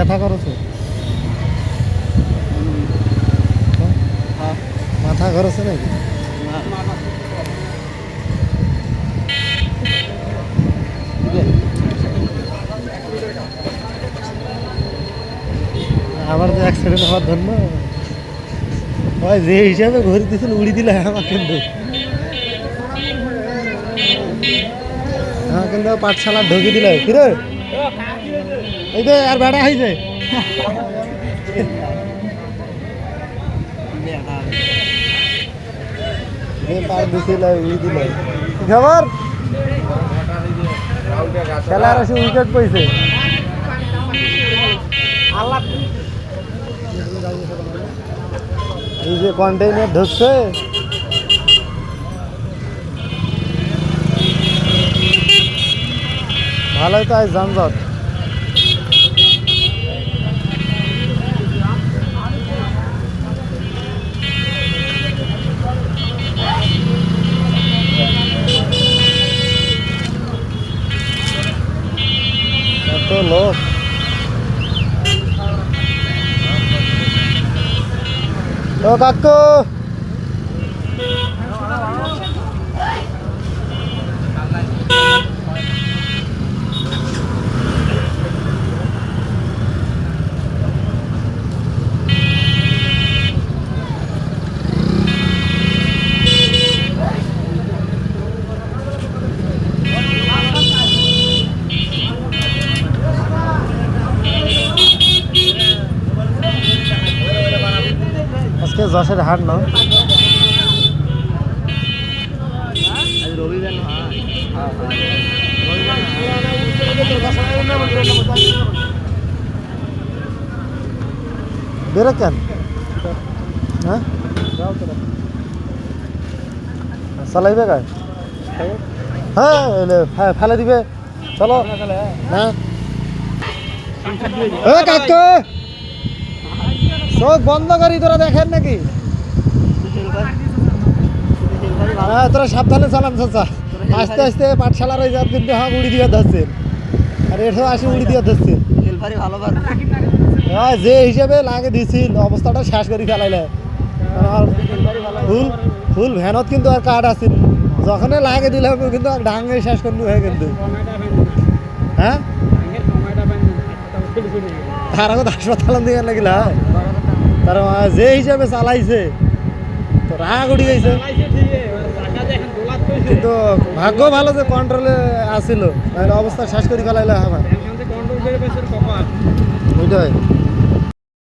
ব্যথা করছে মাথা করছে নাকি আমার যে অ্যাক্সিডেন্ট হওয়ার জন্য ওই যে হিসাবে ঘুরে দিয়েছিল উড়ি দিলে আমার কিন্তু হ্যাঁ কিন্তু পাঠশালা ঢুকি দিলে কিরে এই যে আর বেড়া হয়েছে খবর খেলার এসে উইকেট পেয়েছে এই যে কন্টেইনার ঢুকছে ভালোই তো আজ যানজট এত লোক ও কাকু আজকে যশের হাট না বেরো কেন হ্যাঁ চালাইবে গায়ে হ্যাঁ ফেলে দিবে চলো হ্যাঁ কাকু চোখ বন্ধ করি তোরা দেখেন নাকি হ্যাঁ তোরা সাবধানে চালান চাচা আস্তে আস্তে পাঠশালার ওই যার কিন্তু হাঁক উড়ি দিয়ে ধরছেন আর এটাও আসে উড়ি দিয়ে ধরছেন হ্যাঁ যে হিসেবে লাগে দিছিল অবস্থাটা শেষ করে ফেলাইলে ফুল ফুল ভ্যানত কিন্তু আর কাঠ আছে যখনই লাগে দিলে কিন্তু ডাঙে শেষ করলু হয়ে কিন্তু হ্যাঁ তার আগত হাসপাতাল দিয়ে লাগিল তার যে হিসাবে চালাইছে তো রাগ উঠি গেছে কিন্তু ভাগ্য ভালো যে কন্ট্রোলে আসছিল তাহলে অবস্থা শেষ করে ফেলাইলে আমার ওইটাই